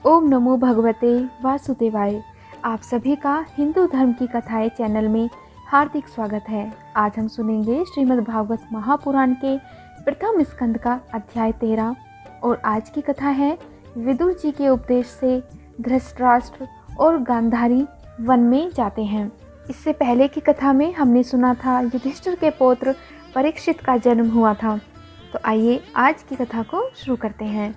ओम नमो भगवते वासुदेवाय। आप सभी का हिंदू धर्म की कथाएं चैनल में हार्दिक स्वागत है। आज हम सुनेंगे श्रीमद् भागवत महापुराण के प्रथम स्कंद का अध्याय 13 और आज की कथा है विदुर जी के उपदेश से धृतराष्ट्र और गांधारी वन में जाते हैं। इससे पहले की कथा में हमने सुना था युधिष्ठिर के पौत्र परीक्षित का जन्म हुआ था। तो आइए आज की कथा को शुरू करते हैं।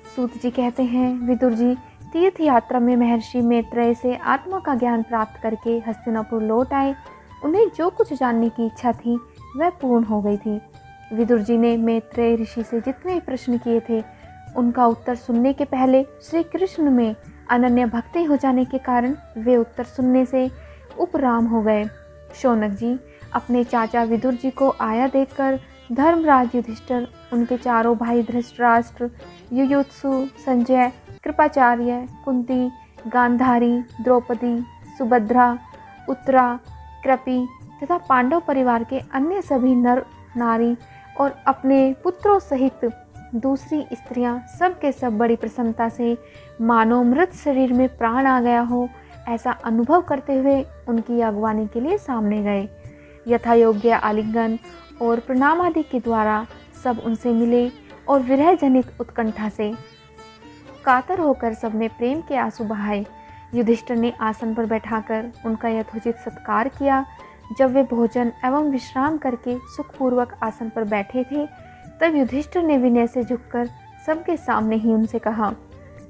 सूत जी कहते हैं, विदुर जी तीर्थ यात्रा में महर्षि मैत्रेय से आत्मा का ज्ञान प्राप्त करके हस्तिनापुर लौट आए। उन्हें जो कुछ जानने की इच्छा थी वह पूर्ण हो गई थी। विदुर जी ने मैत्रेय ऋषि से जितने प्रश्न किए थे उनका उत्तर सुनने के पहले श्री कृष्ण में अनन्य भक्ति हो जाने के कारण वे उत्तर सुनने से उपराम हो गए। शौनक जी अपने चाचा विदुर जी को आया देखकर धर्मराज युधिष्ठिर, उनके चारों भाई धृतराष्ट्र, युयुत्सु, संजय, कृपाचार्य, कुंती, गांधारी, द्रौपदी, सुभद्रा, उत्तरा, कृपि तथा पांडव परिवार के अन्य सभी नर नारी और अपने पुत्रों सहित दूसरी स्त्रियां सब के सब बड़ी प्रसन्नता से मानो मृत शरीर में प्राण आ गया हो ऐसा अनुभव करते हुए उनकी अगवानी के लिए सामने गए। यथा योग्य आलिंगन और प्रणाम आदि के द्वारा सब उनसे मिले और विरह जनित उत्कंठा से कातर होकर सबने प्रेम के आंसू बहाए। युधिष्ठिर ने आसन पर बैठाकर उनका यथोचित सत्कार किया। जब वे भोजन एवं विश्राम करके सुखपूर्वक आसन पर बैठे थे तब युधिष्ठिर ने विनय से झुककर सबके सामने ही उनसे कहा।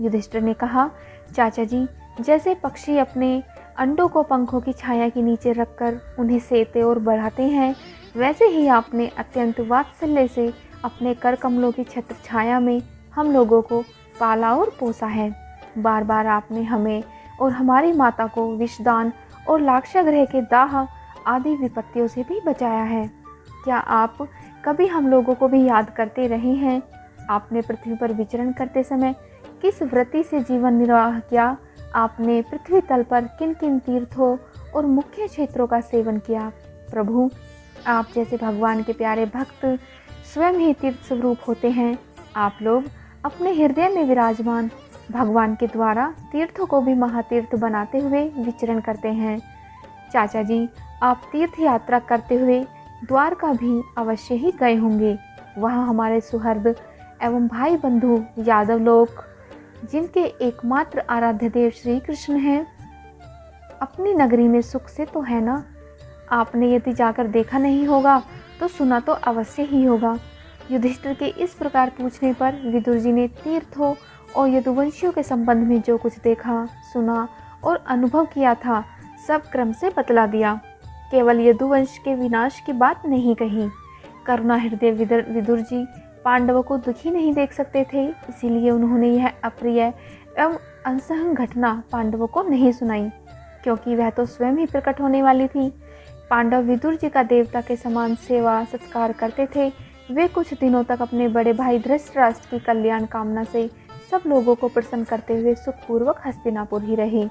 युधिष्ठिर ने कहा, चाचा जी, जैसे पक्षी अपने अंडों को पंखों की छाया के नीचे रखकर उन्हें सेते और बढ़ाते हैं, वैसे ही आपने अत्यंत वात्सल्य से अपने कर कमलों की छत्र छाया में हम लोगों को पाला और पोसा है। बार बार आपने हमें और हमारी माता को विषदान और लाक्षागृह के दाह आदि विपत्तियों से भी बचाया है। क्या आप कभी हम लोगों को भी याद करते रहे हैं? आपने पृथ्वी पर विचरण करते समय किस वृत्ति से जीवन निर्वाह किया? आपने पृथ्वी तल पर किन किन तीर्थों और मुख्य क्षेत्रों का सेवन किया? प्रभु, आप जैसे भगवान के प्यारे भक्त स्वयं ही तीर्थ स्वरूप होते हैं। आप लोग अपने हृदय में विराजमान भगवान के द्वारा तीर्थों को भी महातीर्थ बनाते हुए विचरण करते हैं। चाचा जी, आप तीर्थ यात्रा करते हुए द्वारका भी अवश्य ही गए होंगे। वहाँ हमारे सुहृद एवं भाई बंधु यादव लोग, जिनके एकमात्र आराध्य देव श्री कृष्ण हैं, अपनी नगरी में सुख से तो है ना? आपने यदि जाकर देखा नहीं होगा तो सुना तो अवश्य ही होगा। युधिष्ठिर के इस प्रकार पूछने पर विदुर जी ने तीर्थों और यदुवंशियों के संबंध में जो कुछ देखा, सुना और अनुभव किया था सब क्रम से बतला दिया। केवल यदुवंश के विनाश की बात नहीं कही। करुणा हृदय विदुर जी पांडवों को दुखी नहीं देख सकते थे, इसीलिए उन्होंने यह अप्रिय एवं अनसहन घटना पांडवों को नहीं सुनाई, क्योंकि वह तो स्वयं ही प्रकट होने वाली थी। पांडव विदुर जी का देवता के समान सेवा सत्कार करते थे। वे कुछ दिनों तक अपने बड़े भाई धृतराष्ट्र की कल्याण कामना से सब लोगों को प्रसन्न करते हुए सुखपूर्वक हस्तिनापुर ही रहे।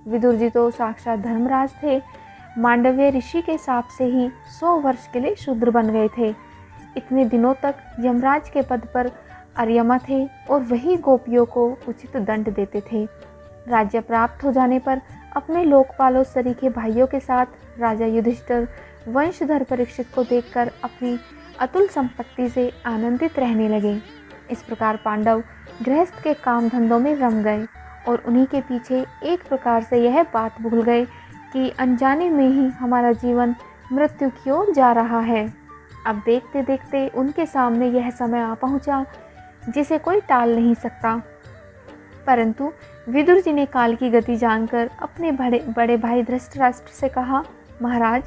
विदुर जी तो साक्षात धर्मराज थे। मांडव्य ऋषि के शाप से ही 100 वर्ष के लिए शूद्र बन गए थे। इतने दिनों तक यमराज के पद पर अर्यमा थे और वही गोपियों को उचित दंड देते थे। राज्य प्राप्त हो जाने पर अपने लोकपालों सरीखे भाइयों के साथ राजा युधिष्ठिर वंशधर परीक्षित को देखकर अपनी अतुल संपत्ति से आनंदित रहने लगे। इस प्रकार पांडव गृहस्थ के काम धंधों में रम गए और उन्हीं के पीछे एक प्रकार से यह बात भूल गए कि अनजाने में ही हमारा जीवन मृत्यु की ओर जा रहा है। अब देखते देखते उनके सामने यह समय आ पहुंचा जिसे कोई टाल नहीं सकता। परंतु विदुर जी ने काल की गति जानकर अपने बड़े भाई धृतराष्ट्र से कहा, महाराज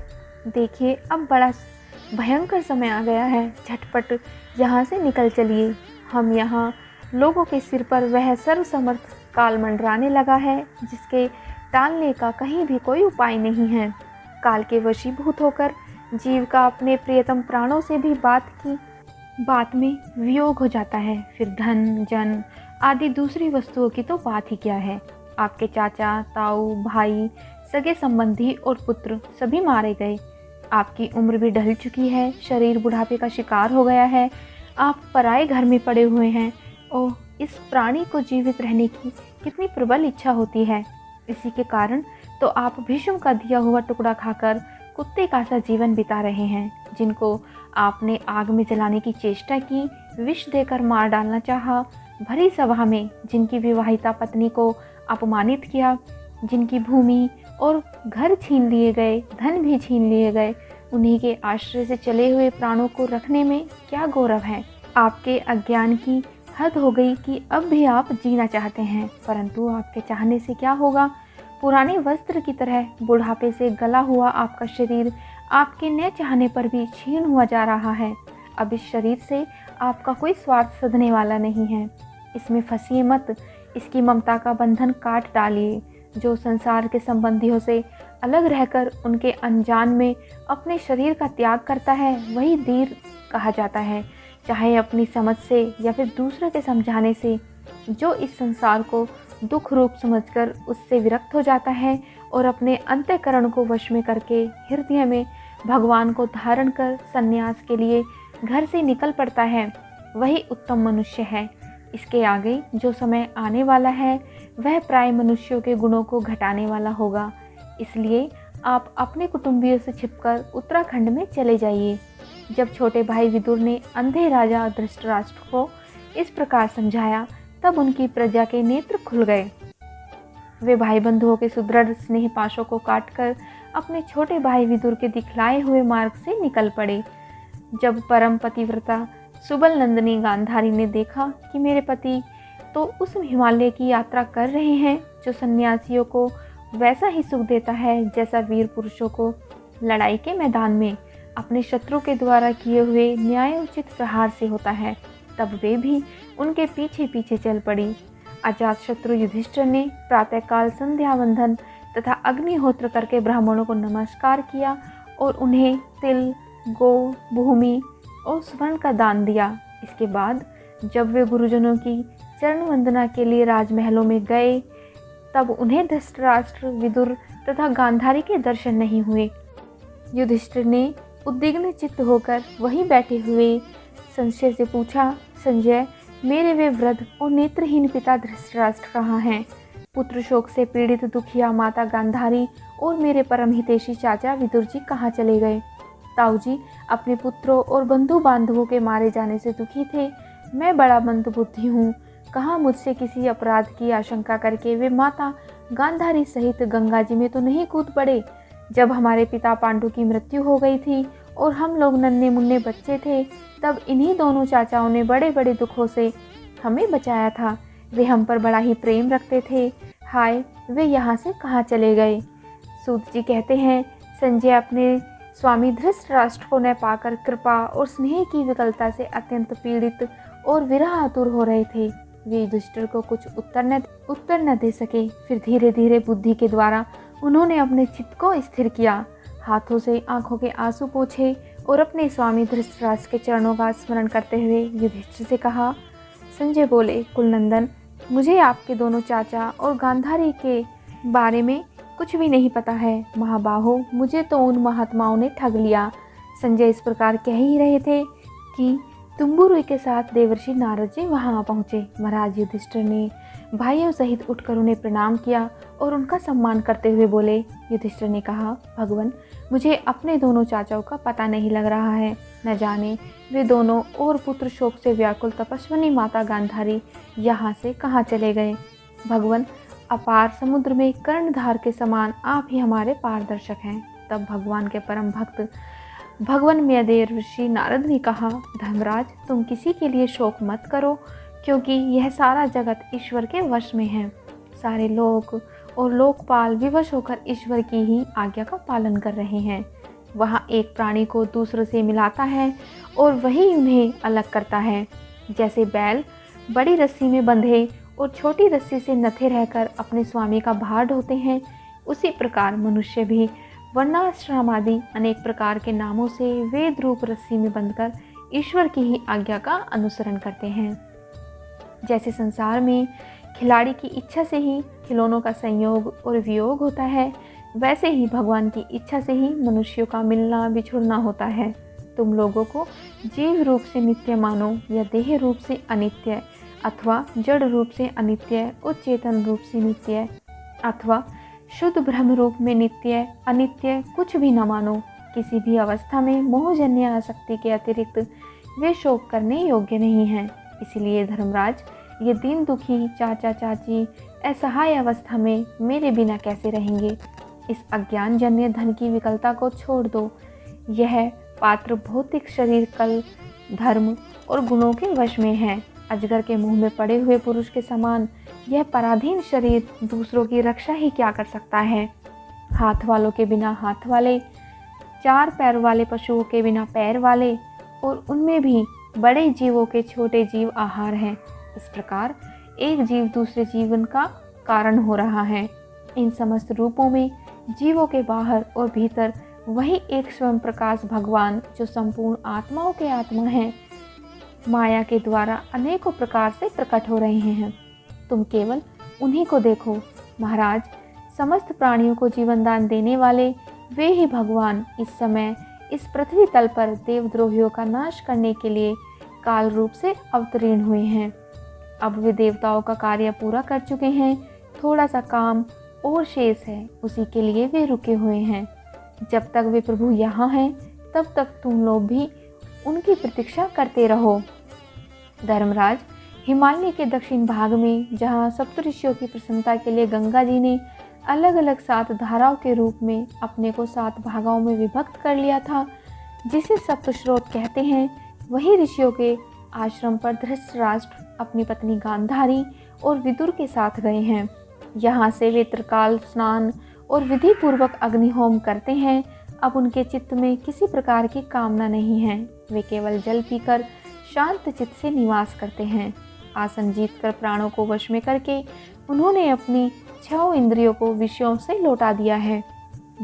देखिए, अब बड़ा भयंकर समय आ गया है। झटपट यहाँ से निकल चलिए। हम यहाँ लोगों के सिर पर वह सर्वसमर्थ काल मंडराने लगा है जिसके टालने का कहीं भी कोई उपाय नहीं है। काल के वशीभूत होकर जीव का अपने प्रियतम प्राणों से भी बात में वियोग हो जाता है। फिर धन जन आदि दूसरी वस्तुओं की तो बात ही क्या है। आपके चाचा, ताऊ, भाई, सगे संबंधी और पुत्र सभी मारे गए। आपकी उम्र भी ढल चुकी है, शरीर बुढ़ापे का शिकार हो गया है। आप पराए घर में पड़े हुए हैं। ओह, इस प्राणी को जीवित रहने की कितनी प्रबल इच्छा होती है। इसी के कारण तो आप भीष्म का दिया हुआ टुकड़ा खाकर कुत्ते का सा जीवन बिता रहे हैं, जिनको आपने आग में जलाने की चेष्टा की, विष देकर मार डालना चाहा, भरी सभा में जिनकी विवाहिता पत्नी को अपमानित किया, जिनकी भूमि और घर छीन लिए गए, धन भी छीन लिए गए, उन्हीं के आश्रय से चले हुए प्राणों को रखने में क्या गौरव है। आपके अज्ञान की हद हो गई कि अब भी आप जीना चाहते हैं, परंतु आपके चाहने से क्या होगा। पुराने वस्त्र की तरह बुढ़ापे से गला हुआ आपका शरीर आपके न चाहने पर भी क्षीण हुआ जा रहा है। अब इस शरीर से आपका कोई स्वार्थ सधने वाला नहीं है। इसमें फंसिए मत, इसकी ममता का बंधन काट डालिए। जो संसार के संबंधियों से अलग रहकर उनके अनजान में अपने शरीर का त्याग करता है, वही धीर कहा जाता है। चाहे अपनी समझ से या फिर दूसरों के समझाने से, जो इस संसार को दुख रूप समझकर उससे विरक्त हो जाता है और अपने अंतःकरण को वश में करके हृदय में भगवान को धारण कर संन्यास के लिए घर से निकल पड़ता है, वही उत्तम मनुष्य है। इसके आगे जो समय आने वाला है वह प्राय मनुष्यों के गुणों को घटाने वाला होगा। इसलिए आप अपने कुटुंबियों से छिपकर उत्तराखंड में चले जाइए। जब छोटे भाई विदुर ने अंधे राजा धृतराष्ट्र को इस प्रकार समझाया, तब उनकी प्रजा के नेत्र खुल गए। वे भाई बंधुओं के सुदृढ़ स्नेह पाशों को काटकर अपने छोटे भाई विदुर के दिखलाए हुए मार्ग से निकल पड़े। जब परम पतिव्रता सुबल नंदिनी गांधारी ने देखा कि मेरे पति तो उस हिमालय की यात्रा कर रहे हैं जो सन्यासियों को वैसा ही सुख देता है जैसा वीर पुरुषों को लड़ाई के मैदान में अपने शत्रु के द्वारा किए हुए न्यायोचित प्रहार से होता है, तब वे भी उनके पीछे पीछे चल पड़ी। अजातशत्रु युधिष्ठिर ने प्रातःकाल संध्या वंदन तथा अग्निहोत्र करके ब्राह्मणों को नमस्कार किया और उन्हें तिल, गो, भूमि और स्वर्ण का दान दिया। इसके बाद जब वे गुरुजनों की चरण वंदना के लिए राजमहलों में गए, तब उन्हें धृतराष्ट्र, विदुर तथा गांधारी के दर्शन नहीं हुए। युधिष्ठिर ने उद्विग्न चित्त होकर वहीं बैठे हुए संशय से पूछा, संजय, मेरे वे वृद्ध और नेत्रहीन पिता धृतराष्ट्र कहाँ हैं? पुत्र शोक से पीड़ित दुखिया माता गांधारी और मेरे परम हितैषी चाचा विदुर जी कहाँ चले गए? ताऊ जी अपने पुत्रों और बंधु बांधवों के मारे जाने से दुखी थे। मैं बड़ा मंदबुद्धि हूँ, कहाँ मुझसे किसी अपराध की आशंका करके वे माता गांधारी सहित गंगा जी में तो नहीं कूद पड़े। जब हमारे पिता पांडु की मृत्यु हो गई थी और हम लोग नन्हे मुन्ने बच्चे थे, तब इन्हीं दोनों चाचाओं ने बड़े बड़े दुखों से हमें बचाया था। वे हम पर बड़ा ही प्रेम रखते थे। हाय, वे यहाँ से कहाँ चले गए? सूत जी कहते हैं, संजय अपने स्वामी धृतराष्ट्र को न पाकर कृपा और स्नेह की विकलता से अत्यंत पीड़ित और विरह आतुर हो रहे थे। वे युधिष्ठिर को कुछ उत्तर न दे सके। फिर धीरे धीरे बुद्धि के द्वारा उन्होंने अपने चित्त को स्थिर किया, हाथों से आंखों के आंसू पोंछे और अपने स्वामी धृतराष्ट्र के चरणों का स्मरण करते हुए युधिष्ठिर से कहा। संजय बोले, कुलनंदन, मुझे आपके दोनों चाचा और गांधारी के बारे में कुछ भी नहीं पता है। महाबाहो, मुझे तो उन महात्माओं ने ठग लिया। संजय इस प्रकार कह ही रहे थे कि तुम्बुरु के साथ देवर्षि नारद जी वहाँ पहुँचे। महाराज युधिष्ठिर ने भाइयों सहित उठकर उन्हें प्रणाम किया और उनका सम्मान करते हुए बोले। युधिष्ठिर ने कहा, भगवान, मुझे अपने दोनों चाचाओं का पता नहीं लग रहा है। न जाने वे दोनों और पुत्र शोक से व्याकुल तपस्विनी माता गांधारी यहाँ से कहाँ चले गए। भगवान, अपार समुद्र में कर्णधार के समान आप ही हमारे पारदर्शक हैं। तब भगवान के परम भक्त भगवान म्यदेव ऋषि नारद ने कहा, धर्मराज, तुम किसी के लिए शोक मत करो, क्योंकि यह सारा जगत ईश्वर के वश में है। सारे लोक और लोकपाल विवश होकर ईश्वर की ही आज्ञा का पालन कर रहे हैं। वहाँ एक प्राणी को दूसरे से मिलाता है और वही उन्हें अलग करता है। जैसे बैल बड़ी रस्सी में बंधे और छोटी रस्सी से नथे रहकर अपने स्वामी का भार ढोते हैं, उसी प्रकार मनुष्य भी वर्णाश्रम आदि अनेक प्रकार के नामों से वेद रूप रस्सी में बंधकर ईश्वर की ही आज्ञा का अनुसरण करते हैं। जैसे संसार में खिलाड़ी की इच्छा से ही खिलौनों का संयोग और वियोग होता है, वैसे ही भगवान की इच्छा से ही मनुष्यों का मिलना बिछुड़ना होता है। तुम लोगों को जीव रूप से नित्य मानो या देह रूप से अनित्य अथवा जड़ रूप से अनित्य और चेतन रूप से नित्य, अथवा शुद्ध ब्रह्म रूप में नित्य अनित्य कुछ भी न मानो। किसी भी अवस्था में मोहजन्य आसक्ति के अतिरिक्त वे शोक करने योग्य नहीं हैं। इसलिए धर्मराज, ये दीन दुखी चाचा चाची असहाय अवस्था में मेरे बिना कैसे रहेंगे। इस अज्ञानजन्य धन की विकलता को छोड़ दो। यह पात्र भौतिक शरीर कल धर्म और गुणों के वश में है। अजगर के मुंह में पड़े हुए पुरुष के समान यह पराधीन शरीर दूसरों की रक्षा ही क्या कर सकता है। हाथ वालों के बिना हाथ वाले, चार पैर वाले पशुओं के बिना पैर वाले, और उनमें भी बड़े जीवों के छोटे जीव आहार हैं। इस प्रकार एक जीव दूसरे जीवन का कारण हो रहा है। इन समस्त रूपों में जीवों के बाहर और भीतर वही एक स्वयं प्रकाश भगवान, जो संपूर्ण आत्माओं के आत्मा हैं, माया के द्वारा अनेकों प्रकार से प्रकट हो रहे हैं। तुम केवल उन्हीं को देखो। महाराज, समस्त प्राणियों को जीवन दान देने वाले वे ही भगवान इस समय इस पृथ्वी तल पर देवद्रोहियों का नाश करने के लिए काल रूप से अवतीर्ण हुए हैं। अब वे देवताओं का कार्य पूरा कर चुके हैं। थोड़ा सा काम और शेष है, उसी के लिए वे रुके हुए हैं। जब तक वे प्रभु यहाँ हैं तब तक तुम लोग भी उनकी प्रतीक्षा करते रहो। धर्मराज, हिमालय के दक्षिण भाग में जहाँ सप्तऋषियों की प्रसन्नता के लिए गंगा जी ने अलग अलग 7 धाराओं के रूप में अपने को 7 भागों में विभक्त कर लिया था, जिसे सप्तस्रोत कहते हैं, वही ऋषियों के आश्रम पर धृतराष्ट्र अपनी पत्नी गांधारी और विदुर के साथ गए हैं। यहाँ से वे त्रिकाल स्नान और विधि पूर्वक अग्निहोम करते हैं। अब उनके चित्त में किसी प्रकार की कामना नहीं है। वे केवल जल पीकर शांत चित्त से निवास करते हैं। आसन जीतकर प्राणों को वश में करके उन्होंने अपनी 6 इंद्रियों को विषयों से लौटा दिया है।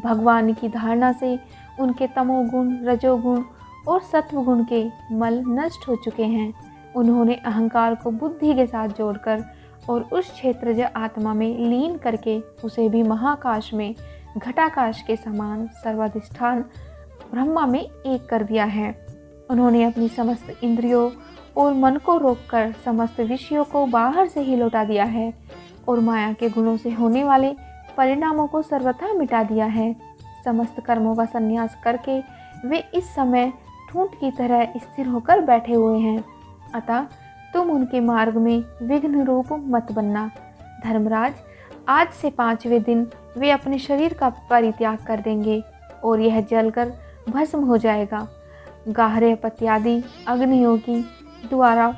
भगवान की धारणा से उनके तमोगुण, रजोगुण और सत्वगुण के मल नष्ट हो चुके हैं। उन्होंने अहंकार को बुद्धि के साथ जोड़कर और उस क्षेत्रज आत्मा में लीन करके उसे भी महाकाश में घटाकाश के समान सर्वाधिष्ठान ब्रह्मा में एक कर दिया है। उन्होंने अपनी समस्त इंद्रियों और मन को रोककर समस्त विषयों को बाहर से ही लौटा दिया है और माया के गुणों से होने वाले परिणामों को सर्वथा मिटा दिया है। समस्त कर्मों का संन्यास करके वे इस समय ठूंठ की तरह स्थिर होकर बैठे हुए हैं। अतः तुम उनके मार्ग में विघ्न रूप मत बनना। धर्मराज, आज से 5वें दिन वे अपने शरीर का परित्याग कर देंगे और यह जलकर भस्म हो जाएगा। गाहरे पत्यादि अग्नियोगी द्वारा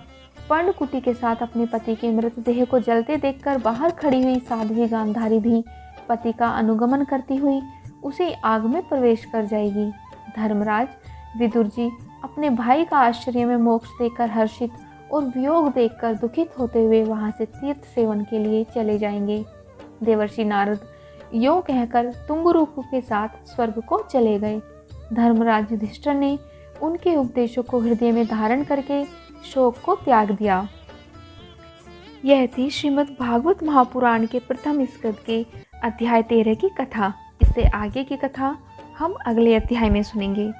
पर्णकुटी के साथ अपने पति के मृतदेह को जलते देखकर बाहर खड़ी हुई साध्वी गांधारी भी पति का अनुगमन करती हुई उसी आग में प्रवेश कर जाएगी। धर्मराज, विदुर जी अपने भाई का आश्चर्य में मोक्ष देकर हर्षित और वियोग देखकर दुखित होते हुए वहां से तीर्थ सेवन के लिए चले जाएंगे। देवर्षि नारद यों कहकर तुम्बुरुक के साथ स्वर्ग को चले गए। धर्मराज युधिष्ठिर ने उनके उपदेशों को हृदय में धारण करके शोक को त्याग दिया। यह थी श्रीमद् भागवत महापुराण के प्रथम स्कंद के अध्याय 13 की कथा। इससे आगे की कथा हम अगले अध्याय में सुनेंगे।